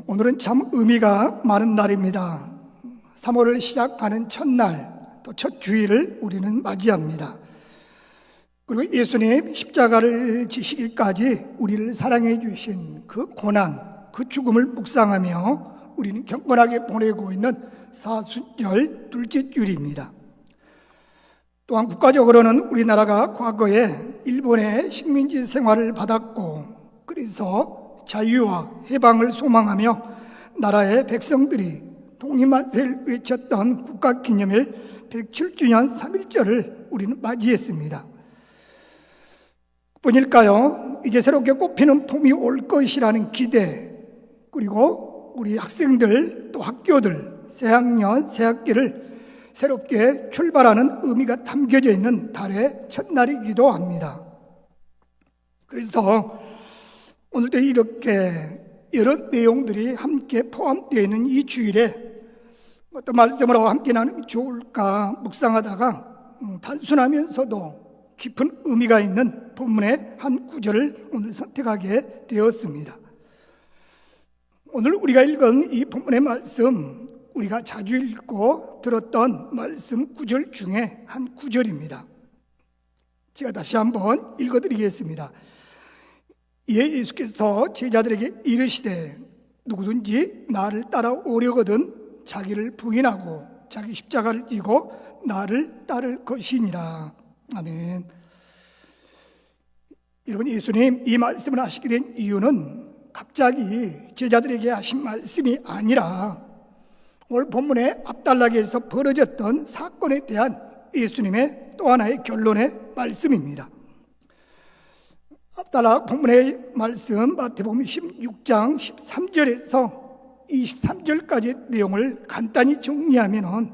오늘은 참 의미가 많은 날입니다. 3월을 시작하는 첫날, 또 첫 주일을 우리는 맞이합니다. 그리고 예수님 십자가를 지시기까지 우리를 사랑해 주신 그 고난, 그 죽음을 묵상하며 우리는 경건하게 보내고 있는 사순절 둘째 주일입니다. 또한 국가적으로는 우리나라가 과거에 일본의 식민지 생활을 받았고, 그래서 자유와 해방을 소망하며 나라의 백성들이 독립만세를 외쳤던 국가기념일 107주년 3.1절을 우리는 맞이했습니다. 뿐일까요? 이제 새롭게 꽃피는 봄이 올 것이라는 기대, 그리고 우리 학생들 또 학교들 새학년 새학기를 새롭게 출발하는 의미가 담겨져 있는 달의 첫날이기도 합니다. 그래서 오늘도 이렇게 여러 내용들이 함께 포함되어 있는 이 주일에 어떤 말씀으로 함께 나누면 좋을까 묵상하다가 단순하면서도 깊은 의미가 있는 본문의 한 구절을 오늘 선택하게 되었습니다. 오늘 우리가 읽은 이 본문의 말씀, 우리가 자주 읽고 들었던 말씀 구절 중에 한 구절입니다. 제가 다시 한번 읽어드리겠습니다. 예수께서 제자들에게 이르시되 누구든지 나를 따라오려거든 자기를 부인하고 자기 십자가를 지고 나를 따를 것이니라. 아멘. 여러분, 예수님 이 말씀을 하시게 된 이유는 갑자기 제자들에게 하신 말씀이 아니라 오늘 본문의 앞단락에서 벌어졌던 사건에 대한 예수님의 또 하나의 결론의 말씀입니다. 앞단락 본문의 말씀 마태복음 16장 13절에서 23절까지의 내용을 간단히 정리하면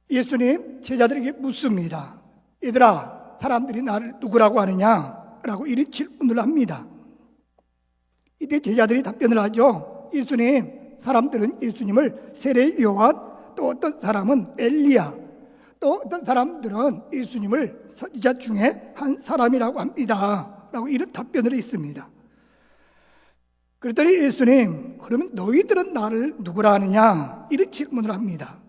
예수님 제자들에게 묻습니다. 얘들아, 사람들이 나를 누구라고 하느냐? 라고 이런 질문을 합니다. 이때 제자들이 답변을 하죠. 예수님, 사람들은 예수님을 세례 요한, 또 어떤 사람은 엘리야, 또 어떤 사람들은 예수님을 선지자 중에 한 사람이라고 합니다. 라고 이런 답변을 했습니다. 그랬더니 예수님, 그러면 너희들은 나를 누구라 하느냐? 이런 질문을 합니다.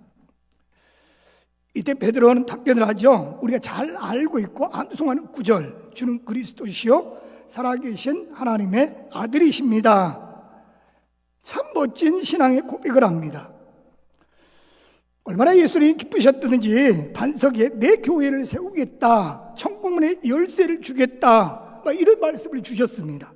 이때 베드로는 답변을 하죠. 우리가 잘 알고 있고 암송하는 구절, 주는 그리스도시요 살아계신 하나님의 아들이십니다. 참 멋진 신앙의 고백을 합니다. 얼마나 예수님이 기쁘셨던지 반석에 내 교회를 세우겠다, 천국문의 열쇠를 주겠다, 이런 말씀을 주셨습니다.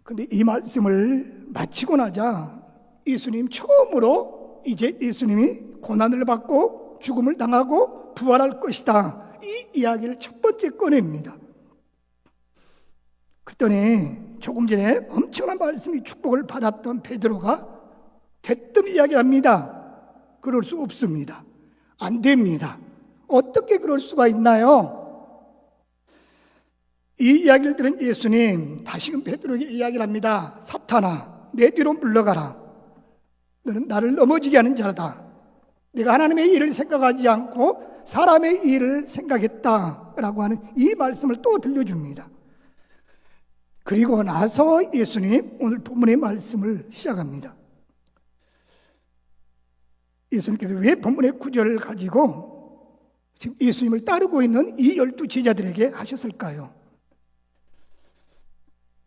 그런데 이 말씀을 마치고 나자 예수님 처음으로 이제 예수님이 고난을 받고 죽음을 당하고 부활할 것이다, 이 이야기를 첫 번째 꺼냅니다. 그랬더니 조금 전에 엄청난 말씀이 축복을 받았던 베드로가 대뜸 이야기합니다. 그럴 수 없습니다. 안 됩니다. 어떻게 그럴 수가 있나요? 이 이야기를 들은 예수님 다시금 베드로에게 이야기를 합니다. 사탄아, 내 뒤로 물러가라. 너는 나를 넘어지게 하는 자다. 내가 하나님의 일을 생각하지 않고 사람의 일을 생각했다라고 하는 이 말씀을 또 들려줍니다. 그리고 나서 예수님 오늘 본문의 말씀을 시작합니다. 예수님께서 왜 본문의 구절을 가지고 지금 예수님을 따르고 있는 이 12 제자들에게 하셨을까요?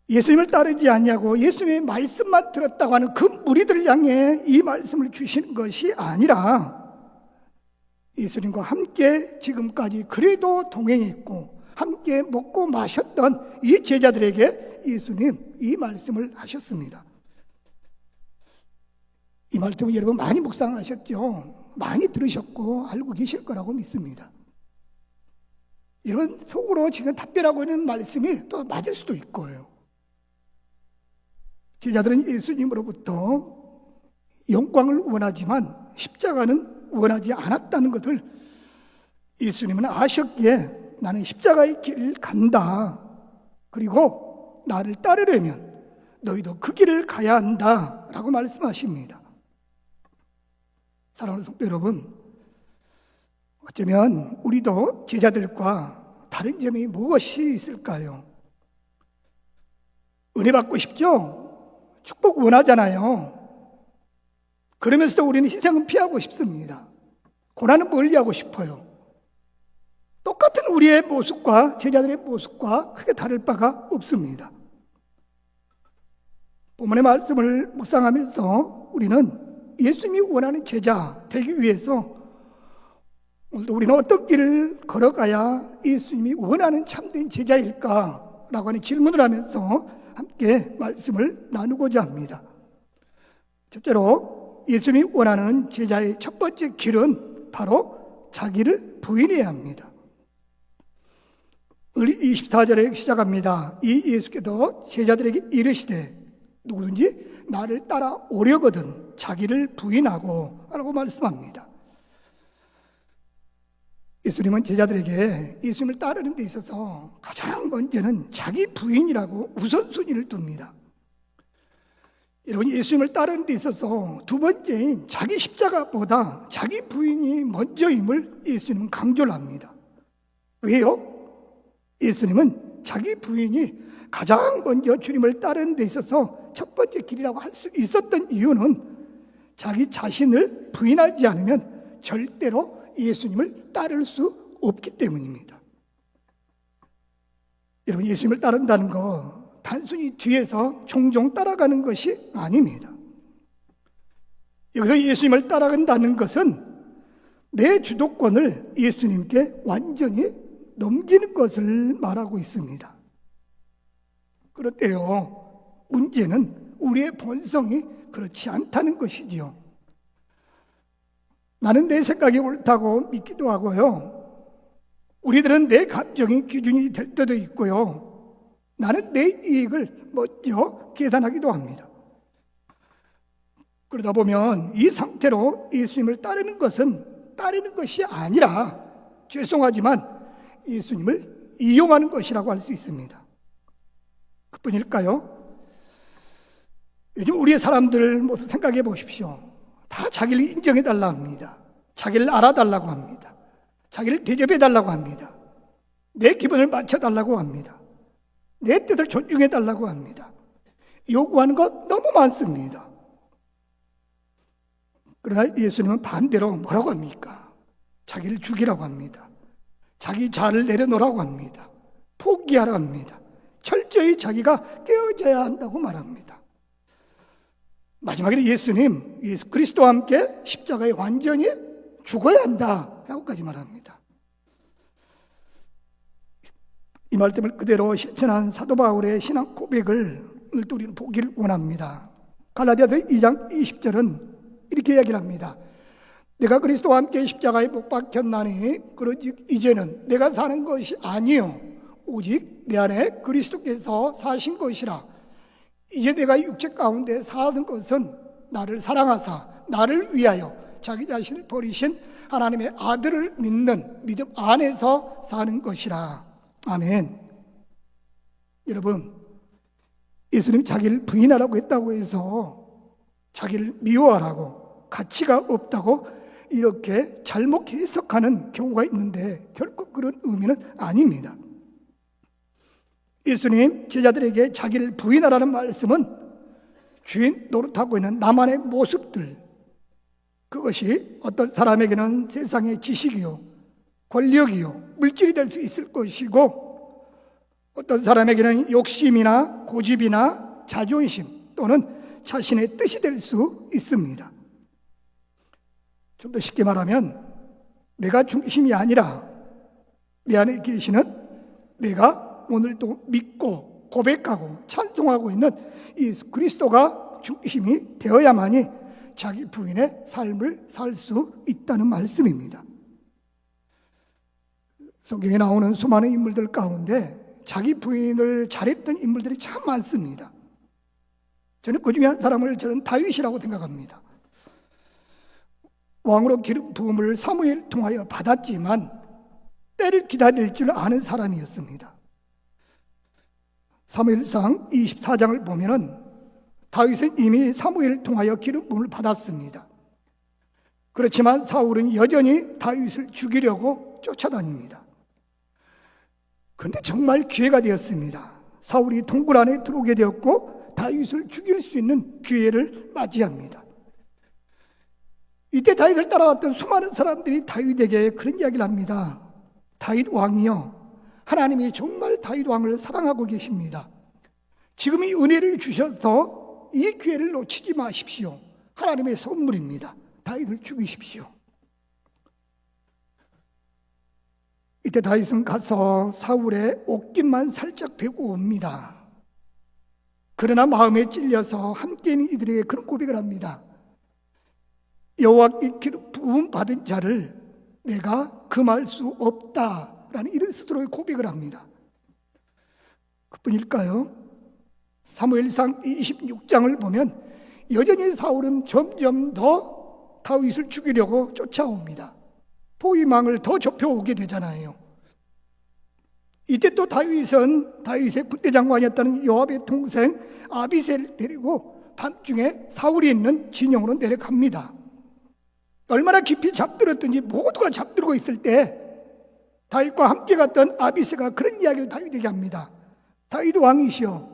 예수님을 따르지 않냐고 예수님의 말씀만 들었다고 하는 그 무리들을 향해 이 말씀을 주시는 것이 아니라 예수님과 함께 지금까지 그래도 동행했고 함께 먹고 마셨던 이 제자들에게 예수님 이 말씀을 하셨습니다. 이 말씀을 여러분 많이 묵상하셨죠? 많이 들으셨고 알고 계실 거라고 믿습니다. 여러분 속으로 지금 답변하고 있는 말씀이 또 맞을 수도 있고요. 제자들은 예수님으로부터 영광을 원하지만 십자가는 원하지 않았다는 것을 예수님은 아셨기에 나는 십자가의 길을 간다. 그리고 나를 따르려면 너희도 그 길을 가야 한다. 라고 말씀하십니다. 사랑하는 성도 여러분, 어쩌면 우리도 제자들과 다른 점이 무엇이 있을까요? 은혜 받고 싶죠? 축복 원하잖아요. 그러면서도 우리는 희생은 피하고 싶습니다. 고난은 멀리하고 싶어요. 똑같은 우리의 모습과 제자들의 모습과 크게 다를 바가 없습니다. 본문의 말씀을 묵상하면서 우리는 예수님이 원하는 제자 되기 위해서 오늘도 우리는 어떤 길을 걸어가야 예수님이 원하는 참된 제자일까라고 하는 질문을 하면서 함께 말씀을 나누고자 합니다. 첫째로 예수님이 원하는 제자의 첫 번째 길은 바로 자기를 부인해야 합니다. 우리 24절에 시작합니다. 이 예수께서 제자들에게 이르시되 누구든지 나를 따라오려거든 자기를 부인하고 라고 말씀합니다. 예수님은 제자들에게 예수님을 따르는 데 있어서 가장 먼저는 자기 부인이라고 우선순위를 둡니다. 여러분, 예수님을 따르는 데 있어서 두 번째인 자기 십자가보다 자기 부인이 먼저임을 예수님은 강조를 합니다. 왜요? 예수님은 자기 부인이 가장 먼저 주님을 따르는 데 있어서 첫 번째 길이라고 할 수 있었던 이유는 자기 자신을 부인하지 않으면 절대로 예수님을 따를 수 없기 때문입니다. 여러분, 예수님을 따른다는 거 단순히 뒤에서 종종 따라가는 것이 아닙니다. 여기서 예수님을 따라간다는 것은 내 주도권을 예수님께 완전히 넘기는 것을 말하고 있습니다. 그런데요, 문제는 우리의 본성이 그렇지 않다는 것이지요. 나는 내 생각이 옳다고 믿기도 하고요. 우리들은 내 감정이 기준이 될 때도 있고요. 나는 내 이익을 먼저 계산하기도 합니다. 그러다 보면 이 상태로 예수님을 따르는 것이 아니라 죄송하지만 예수님을 이용하는 것이라고 할 수 있습니다. 그뿐일까요? 요즘 우리의 사람들 모두 생각해 보십시오. 다 자기를 인정해 달라고 합니다. 자기를 알아달라고 합니다. 자기를 대접해 달라고 합니다. 내 기분을 맞춰 달라고 합니다. 내 뜻을 존중해 달라고 합니다. 요구하는 것 너무 많습니다. 그러나 예수님은 반대로 뭐라고 합니까? 자기를 죽이라고 합니다. 자기 자아를 내려놓으라고 합니다. 포기하라고 합니다. 철저히 자기가 깨어져야 한다고 말합니다. 마지막에 예수 그리스도와 함께 십자가에 완전히 죽어야 한다라고까지 말합니다. 이 말씀을 그대로 실천한 사도 바울의 신앙 고백을 오늘도 우리는 보기를 원합니다. 갈라디아서 2장 20절은 이렇게 이야기를 합니다. 내가 그리스도와 함께 십자가에 못 박혔나니 그러즉 이제는 내가 사는 것이 아니요 오직 내 안에 그리스도께서 사신 것이라. 이제 내가 육체 가운데 사는 것은 나를 사랑하사 나를 위하여 자기 자신을 버리신 하나님의 아들을 믿는 믿음 안에서 사는 것이라. 아멘. 여러분, 예수님 자기를 부인하라고 했다고 해서 자기를 미워하라고, 가치가 없다고 이렇게 잘못 해석하는 경우가 있는데 결코 그런 의미는 아닙니다. 예수님 제자들에게 자기를 부인하라는 말씀은 주인 노릇하고 있는 나만의 모습들, 그것이 어떤 사람에게는 세상의 지식이요, 권력이요, 물질이 될 수 있을 것이고, 어떤 사람에게는 욕심이나 고집이나 자존심 또는 자신의 뜻이 될 수 있습니다. 좀 더 쉽게 말하면 내가 중심이 아니라 내 안에 계시는, 내가 오늘도 믿고 고백하고 찬송하고 있는 예수 그리스도가 중심이 되어야만이 자기 부인의 삶을 살 수 있다는 말씀입니다. 성경에 나오는 수많은 인물들 가운데 자기 부인을 잘했던 인물들이 참 많습니다. 저는 그 중에 한 사람을 다윗이라고 생각합니다. 왕으로 기름 부음을 사무엘 통하여 받았지만 때를 기다릴 줄 아는 사람이었습니다. 사무엘상 24장을 보면은 다윗은 이미 사무엘을 통하여 기름 부음을 받았습니다. 그렇지만 사울은 여전히 다윗을 죽이려고 쫓아다닙니다. 그런데 정말 기회가 되었습니다. 사울이 동굴 안에 들어오게 되었고 다윗을 죽일 수 있는 기회를 맞이합니다. 이때 다윗을 따라왔던 수많은 사람들이 다윗에게 그런 이야기를 합니다. 다윗 왕이요, 하나님이 정말 다윗 왕을 사랑하고 계십니다. 지금 이 은혜를 주셔서 이 기회를 놓치지 마십시오. 하나님의 선물입니다. 다윗을 죽이십시오. 이때 다윗은 가서 사울의 옷깃만 살짝 베고 옵니다. 그러나 마음에 찔려서 함께 있는 이들에게 그런 고백을 합니다. 여호와께 부음 받은 자를 내가 금할 수 없다라는 이런 스스로의 고백을 합니다. 그뿐일까요? 사무엘상 26장을 보면 여전히 사울은 점점 더 다윗을 죽이려고 쫓아옵니다. 포위망을 더 좁혀오게 되잖아요. 이때 또 다윗은 다윗의 군대장관이었다는 요압의 동생 아비새를 데리고 밤중에 사울이 있는 진영으로 내려갑니다. 얼마나 깊이 잡들었든지 모두가 잡들고 있을 때 다윗과 함께 갔던 아비새가 그런 이야기를 다윗에게 합니다. 다윗 왕이시여,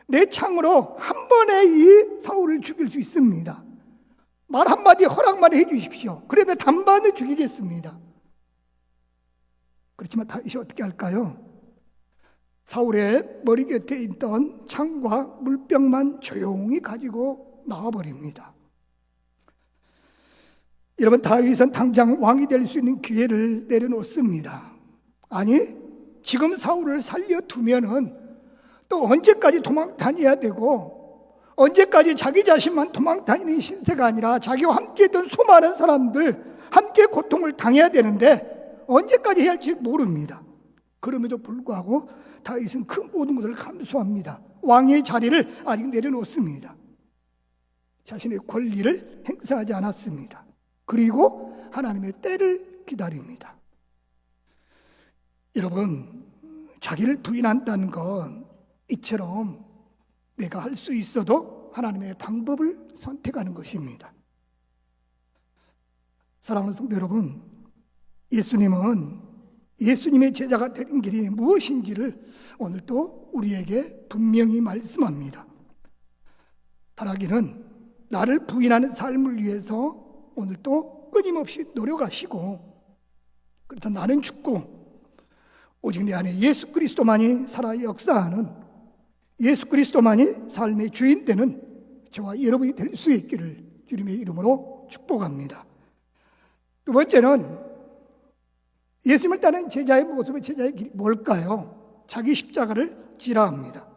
내 창으로 한 번에 이 사울을 죽일 수 있습니다. 말 한마디 허락만 해주십시오. 그러면 단번에 죽이겠습니다. 그렇지만 다윗이 어떻게 할까요? 사울의 머리 곁에 있던 창과 물병만 조용히 가지고 나와버립니다. 여러분, 다윗은 당장 왕이 될 수 있는 기회를 내려놓습니다. 아니, 지금 사울을 살려두면은 또 언제까지 도망 다녀야 되고, 언제까지 자기 자신만 도망 다니는 신세가 아니라 자기와 함께 있던 수많은 사람들 함께 고통을 당해야 되는데 언제까지 해야 할지 모릅니다. 그럼에도 불구하고 다윗은 그 모든 것을 감수합니다. 왕의 자리를 아직 내려놓습니다. 자신의 권리를 행사하지 않았습니다. 그리고 하나님의 때를 기다립니다. 여러분, 자기를 부인한다는 건 이처럼 내가 할 수 있어도 하나님의 방법을 선택하는 것입니다. 사랑하는 성도 여러분, 예수님의 제자가 되는 길이 무엇인지를 오늘 또 우리에게 분명히 말씀합니다. 바라기는 나를 부인하는 삶을 위해서 오늘 또 끊임없이 노력하시고, 그래서 나는 죽고 오직 내 안에 예수 그리스도만이 살아 역사하는, 예수 그리스도만이 삶의 주인 되는 저와 여러분이 될 수 있기를 주님의 이름으로 축복합니다. 두 번째는 예수님을 따르는 제자의 모습은, 제자의 길이 뭘까요? 자기 십자가를 지라 합니다.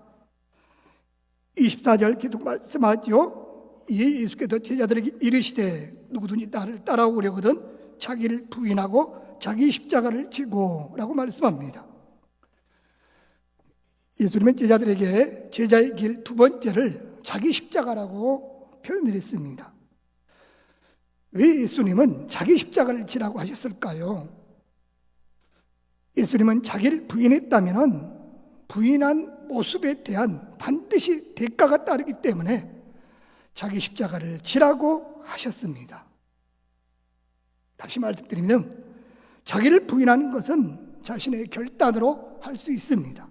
24절 기도 말씀하죠. 이에 예수께서 제자들에게 이르시되 누구든지 나를 따라오려거든 자기를 부인하고 자기 십자가를 지고 라고 말씀합니다. 예수님은 제자들에게 제자의 길 두 번째를 자기 십자가라고 표현을 했습니다. 왜 예수님은 자기 십자가를 지라고 하셨을까요? 예수님은 자기를 부인했다면 부인한 모습에 대한 반드시 대가가 따르기 때문에 자기 십자가를 지라고 하셨습니다. 다시 말씀드리면 자기를 부인하는 것은 자신의 결단으로 할 수 있습니다.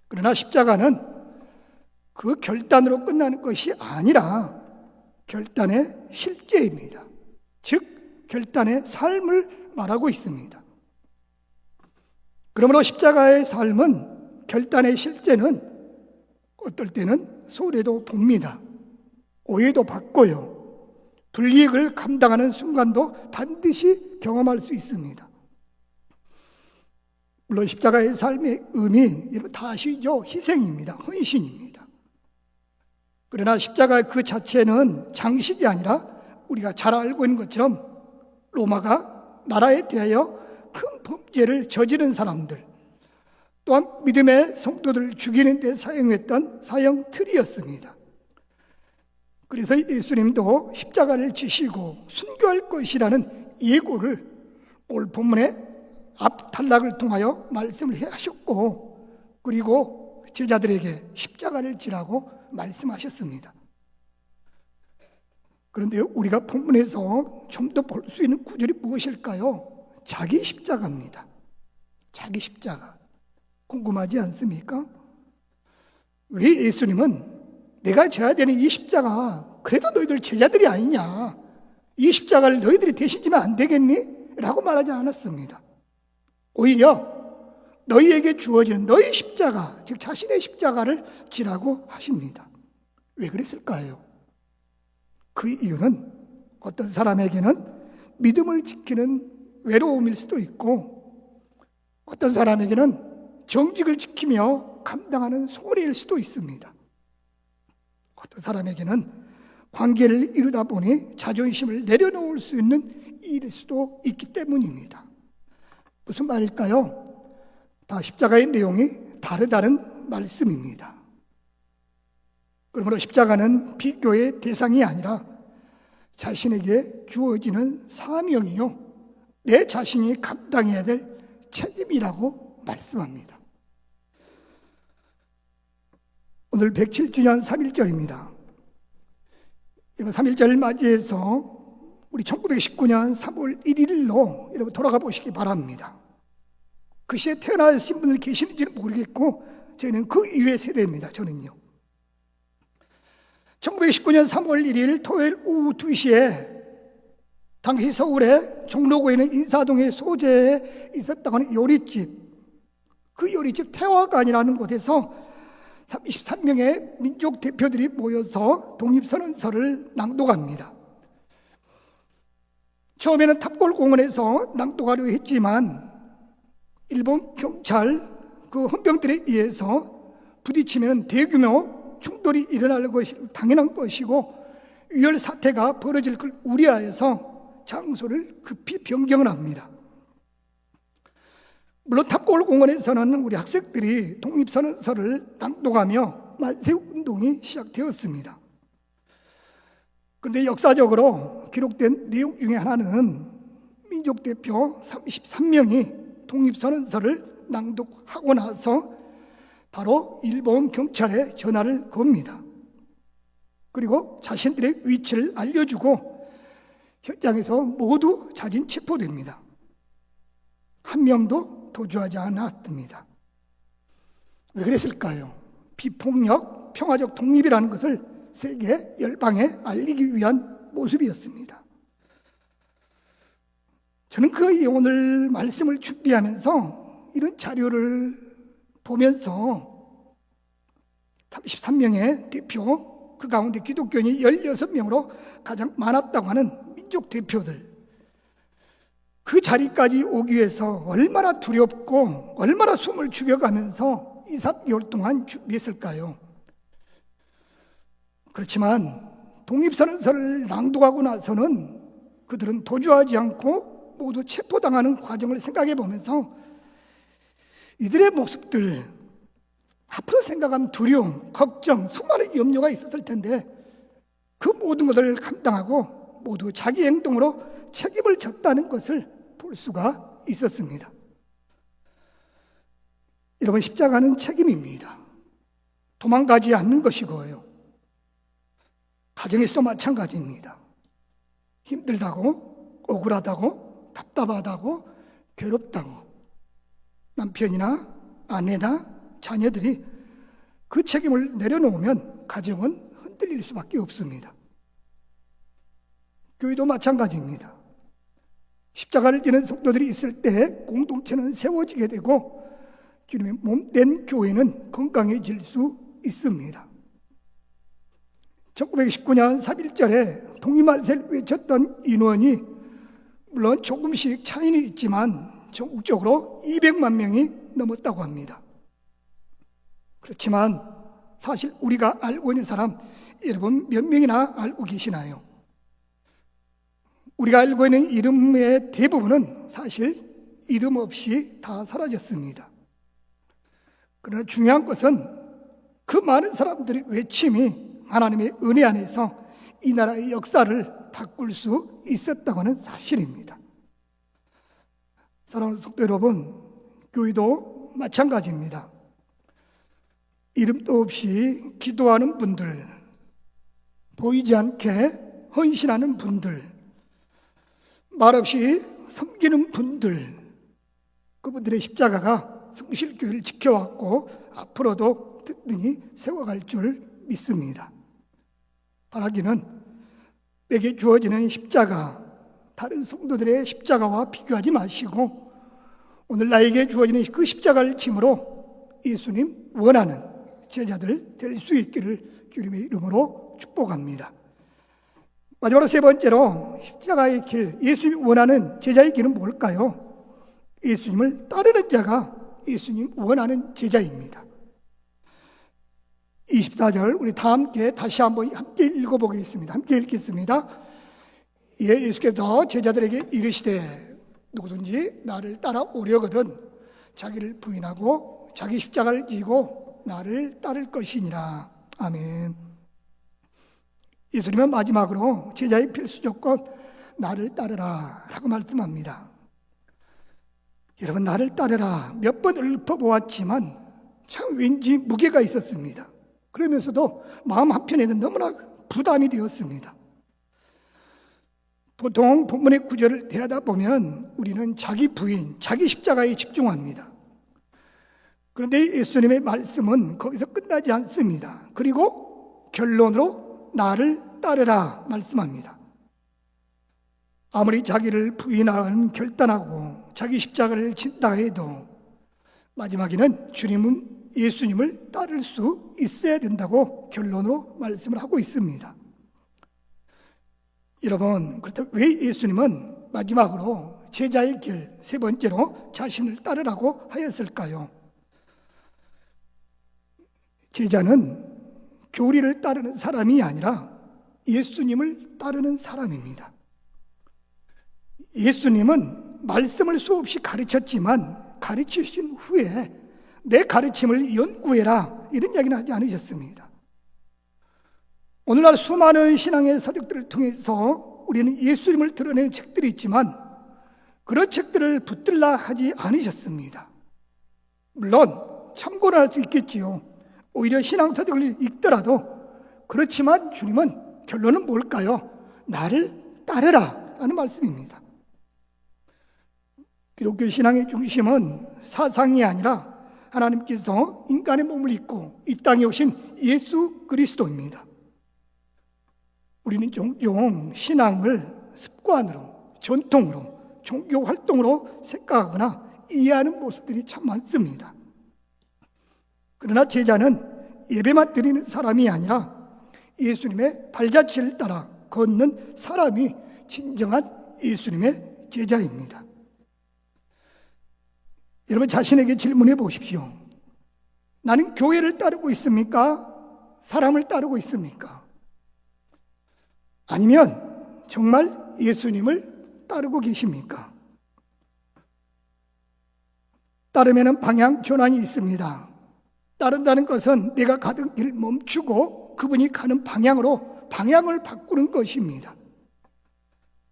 그러나 십자가는 그 결단으로 끝나는 것이 아니라 결단의 실제입니다. 즉 결단의 삶을 말하고 있습니다. 그러므로 십자가의 삶은, 결단의 실제는 어떨 때는 소리도 봅니다. 오해도 받고요. 불이익을 감당하는 순간도 반드시 경험할 수 있습니다. 물론 십자가의 삶의 의미, 여러분 다 아시죠? 희생입니다. 헌신입니다. 그러나 십자가 그 자체는 장식이 아니라 우리가 잘 알고 있는 것처럼 로마가 나라에 대하여 큰 범죄를 저지른 사람들, 또한 믿음의 성도들을 죽이는 데 사용했던 사형틀이었습니다. 그래서 예수님도 십자가를 지시고 순교할 것이라는 예고를 오늘 본문의 앞 단락을 통하여 말씀을 하셨고, 그리고 제자들에게 십자가를 지라고 말씀하셨습니다. 그런데 우리가 본문에서 좀 더 볼 수 있는 구절이 무엇일까요? 자기 십자가입니다. 자기 십자가. 궁금하지 않습니까? 왜 예수님은 내가 져야 되는 이 십자가 그래도 너희들 제자들이 아니냐, 이 십자가를 너희들이 대신 지면 안 되겠니? 라고 말하지 않았습니다. 오히려 너희에게 주어지는 너희 십자가, 즉 자신의 십자가를 지라고 하십니다. 왜 그랬을까요? 그 이유는 어떤 사람에게는 믿음을 지키는 외로움일 수도 있고, 어떤 사람에게는 정직을 지키며 감당하는 소리일 수도 있습니다. 어떤 사람에게는 관계를 이루다 보니 자존심을 내려놓을 수 있는 일일 수도 있기 때문입니다. 무슨 말일까요? 다 십자가의 내용이 다르다는 말씀입니다. 그러므로 십자가는 비교의 대상이 아니라 자신에게 주어지는 사명이요, 내 자신이 감당해야 될 책임이라고 말씀합니다. 오늘 107주년 3.1절입니다. 이번 3.1절을 맞이해서 우리 1919년 3월 1일로 여러분 돌아가 보시기 바랍니다. 그 시에 태어나신 분들 계시는지는 모르겠고 저희는 그 이후의 세대입니다. 저는요. 1919년 3월 1일 토요일 오후 2시에 당시 서울의 종로구에 있는 인사동의 소재에 있었다고 하는 요리집, 그 요리집 태화관이라는 곳에서 33명의 민족 대표들이 모여서 독립선언서를 낭독합니다. 처음에는 탑골공원에서 낭독하려 했지만 일본 경찰 그 헌병들에 의해서 부딪히면 대규모 충돌이 일어날 것이 당연한 것이고 위혈 사태가 벌어질 걸 우려하여서 장소를 급히 변경을 합니다. 물론 탑골공원에서는 우리 학생들이 독립선언서를 낭독하며 만세운동이 시작되었습니다. 그런데 역사적으로 기록된 내용 중에 하나는 민족대표 33명이 독립선언서를 낭독하고 나서 바로 일본 경찰에 전화를 겁니다. 그리고 자신들의 위치를 알려주고 현장에서 모두 자진 체포됩니다. 한 명도 도주하지 않았습니다. 왜 그랬을까요? 비폭력, 평화적 독립이라는 것을 세계 열방에 알리기 위한 모습이었습니다. 저는 그 오늘 말씀을 준비하면서 이런 자료를 보면서 33명의 대표, 그 가운데 기독교인이 16명으로 가장 많았다고 하는 민족 대표들, 그 자리까지 오기 위해서 얼마나 두렵고 얼마나 숨을 죽여가면서 2, 3개월 동안 준비했을까요? 그렇지만 독립선언서를 낭독하고 나서는 그들은 도주하지 않고 모두 체포당하는 과정을 생각해 보면서 이들의 모습들, 앞으로 생각하면 두려움, 걱정, 수많은 염려가 있었을 텐데 그 모든 것을 감당하고 모두 자기 행동으로 책임을 졌다는 것을 볼 수가 있었습니다. 여러분, 십자가는 책임입니다. 도망가지 않는 것이고요. 가정에서도 마찬가지입니다. 힘들다고, 억울하다고, 답답하다고, 괴롭다고 남편이나 아내나 자녀들이 그 책임을 내려놓으면 가정은 흔들릴 수밖에 없습니다. 교회도 마찬가지입니다. 십자가를 지는 성도들이 있을 때 공동체는 세워지게 되고 주님의 몸된 교회는 건강해질 수 있습니다. 1919년 3.1절에 독립만세를 외쳤던 인원이 물론 조금씩 차이는 있지만 전국적으로 200만 명이 넘었다고 합니다. 그렇지만 사실 우리가 알고 있는 사람 여러분 몇 명이나 알고 계시나요? 우리가 알고 있는 이름의 대부분은 사실 이름 없이 다 사라졌습니다. 그러나 중요한 것은 그 많은 사람들의 외침이 하나님의 은혜 안에서 이 나라의 역사를 바꿀 수 있었다고 하는 사실입니다. 사랑하는 성도 여러분, 교회도 마찬가지입니다. 이름도 없이 기도하는 분들, 보이지 않게 헌신하는 분들, 말없이 섬기는 분들, 그분들의 십자가가 성실교회를 지켜왔고 앞으로도 든든히 세워갈 줄 믿습니다. 바라기는 내게 주어지는 십자가, 다른 성도들의 십자가와 비교하지 마시고 오늘 나에게 주어지는 그 십자가를 짐으로 예수님 원하는 제자들 될 수 있기를 주님의 이름으로 축복합니다. 마지막으로 세 번째로 십자가의 길, 예수님이 원하는 제자의 길은 뭘까요? 예수님을 따르는 자가 예수님 원하는 제자입니다. 24절 우리 다 함께 다시 한번 함께 읽어보겠습니다. 함께 읽겠습니다. 예수께서 제자들에게 이르시되 누구든지 나를 따라오려거든 자기를 부인하고 자기 십자가를 지고 나를 따를 것이니라. 아멘. 예수님은 마지막으로 제자의 필수 조건 나를 따르라 라고 말씀합니다. 여러분, 나를 따르라 몇 번 읊어보았지만 참 왠지 무게가 있었습니다. 그러면서도 마음 한편에는 너무나 부담이 되었습니다. 보통 본문의 구절을 대하다 보면 우리는 자기 부인, 자기 십자가에 집중합니다. 그런데 예수님의 말씀은 거기서 끝나지 않습니다. 그리고 결론으로 나를 따르라 말씀합니다. 아무리 자기를 부인하는 결단하고 자기 십자가를 진다 해도 마지막에는 주님은 예수님을 따를 수 있어야 된다고 결론으로 말씀을 하고 있습니다. 여러분, 그렇다면 왜 예수님은 마지막으로 제자의 길, 세 번째로 자신을 따르라고 하였을까요? 제자는 교리를 따르는 사람이 아니라 예수님을 따르는 사람입니다. 예수님은 말씀을 수없이 가르쳤지만 가르치신 후에 내 가르침을 연구해라 이런 이야기는 하지 않으셨습니다. 오늘날 수많은 신앙의 서적들을 통해서 우리는 예수님을 드러내는 책들이 있지만 그런 책들을 붙들라 하지 않으셨습니다. 물론 참고를 할 수 있겠지요. 오히려 신앙 서적을 읽더라도 그렇지만 주님은 결론은 뭘까요? 나를 따르라 라는 말씀입니다. 기독교 신앙의 중심은 사상이 아니라 하나님께서 인간의 몸을 입고 이 땅에 오신 예수 그리스도입니다. 우리는 종종 신앙을 습관으로, 전통으로, 종교 활동으로 생각하거나 이해하는 모습들이 참 많습니다. 그러나 제자는 예배만 드리는 사람이 아니라 예수님의 발자취를 따라 걷는 사람이 진정한 예수님의 제자입니다. 여러분, 자신에게 질문해 보십시오. 나는 교회를 따르고 있습니까? 사람을 따르고 있습니까? 아니면 정말 예수님을 따르고 계십니까? 따르면 방향 전환이 있습니다. 따른다는 것은 내가 가던 길 멈추고 그분이 가는 방향으로 방향을 바꾸는 것입니다.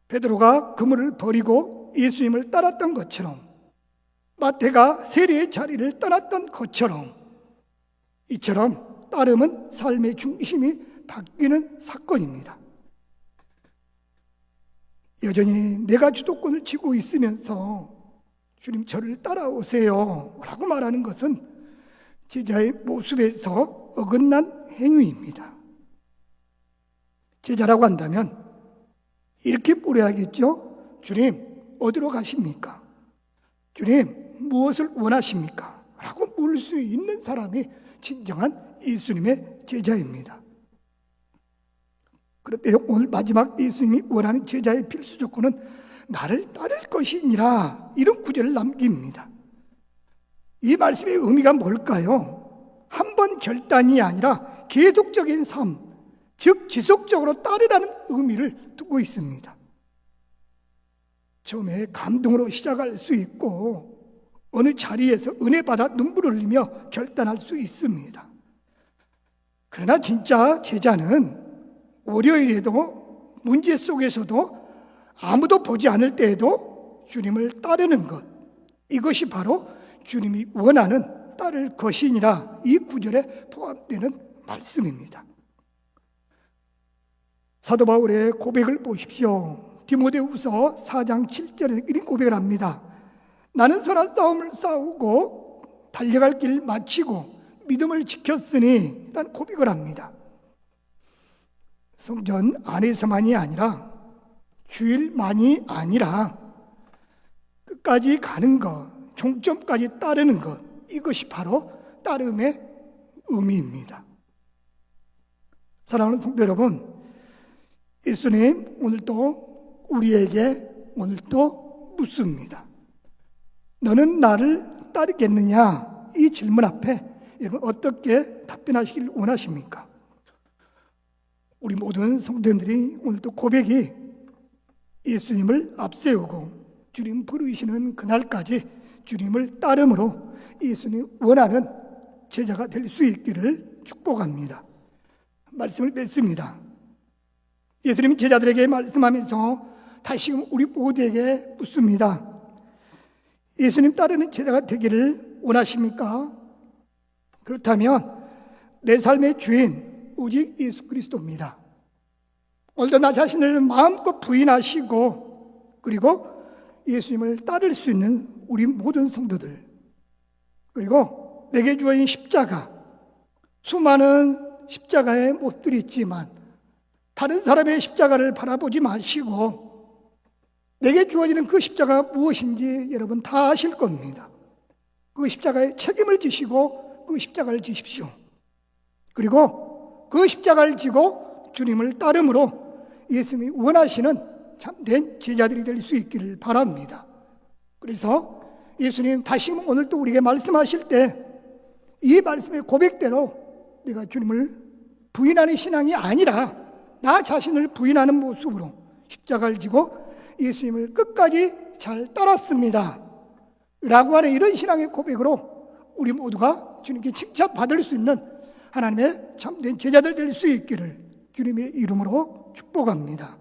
베드로가 그물을 버리고 예수님을 따랐던 것처럼, 마태가 세리의 자리를 떠났던 것처럼, 이처럼 따름은 삶의 중심이 바뀌는 사건입니다. 여전히 내가 주도권을 쥐고 있으면서 주님 저를 따라오세요 라고 말하는 것은 제자의 모습에서 어긋난 행위입니다. 제자라고 한다면 이렇게 물어야겠죠. 주님, 어디로 가십니까? 주님, 무엇을 원하십니까? 라고 물을 수 있는 사람이 진정한 예수님의 제자입니다. 그런데 오늘 마지막 예수님이 원하는 제자의 필수 조건은 나를 따를 것이니라, 이런 구절을 남깁니다. 이 말씀의 의미가 뭘까요? 한 번 결단이 아니라 계속적인 삶, 즉 지속적으로 따르라는 의미를 두고 있습니다. 처음에 감동으로 시작할 수 있고 어느 자리에서 은혜 받아 눈물을 흘리며 결단할 수 있습니다. 그러나 진짜 제자는 월요일에도 문제 속에서도 아무도 보지 않을 때에도 주님을 따르는 것, 이것이 바로 주님이 원하는 따를 것이니라, 이 구절에 포함되는 말씀입니다. 사도 바울의 고백을 보십시오. 디모데후서 4장 7절에 이런 고백을 합니다. 나는 선한 싸움을 싸우고 달려갈 길 마치고 믿음을 지켰으니 라는 고백을 합니다. 성전 안에서만이 아니라 주일만이 아니라 끝까지 가는 것, 종점까지 따르는 것, 이것이 바로 따름의 의미입니다. 사랑하는 성도 여러분, 예수님 오늘도 우리에게 오늘도 묻습니다. 너는 나를 따르겠느냐? 이 질문 앞에 여러분 어떻게 답변하시길 원하십니까? 우리 모든 성도님들이 오늘도 고백이 예수님을 앞세우고 주님 부르시는 그날까지 주님을 따름으로 예수님 원하는 제자가 될 수 있기를 축복합니다. 말씀을 맺습니다. 예수님 제자들에게 말씀하면서 다시금 우리 모두에게 묻습니다. 예수님 따르는 제자가 되기를 원하십니까? 그렇다면 내 삶의 주인 오직 예수 그리스도입니다. 오늘도 나 자신을 마음껏 부인하시고 그리고 예수님을 따를 수 있는 우리 모든 성도들, 그리고 내게 주어진 십자가, 수많은 십자가의 못들이 있지만 다른 사람의 십자가를 바라보지 마시고 내게 주어지는 그 십자가가 무엇인지 여러분 다 아실 겁니다. 그 십자가에 책임을 지시고 그 십자가를 지십시오. 그리고 그 십자가를 지고 주님을 따름으로 예수님이 원하시는 참된 제자들이 될 수 있기를 바랍니다. 그래서 예수님 다시 오늘 또 우리에게 말씀하실 때 이 말씀의 고백대로 내가 주님을 부인하는 신앙이 아니라 나 자신을 부인하는 모습으로 십자가를 지고 예수님을 끝까지 잘 따랐습니다 라고 하는 이런 신앙의 고백으로 우리 모두가 주님께 칭찬받을 수 있는 하나님의 참된 제자들 될 수 있기를 주님의 이름으로 축복합니다.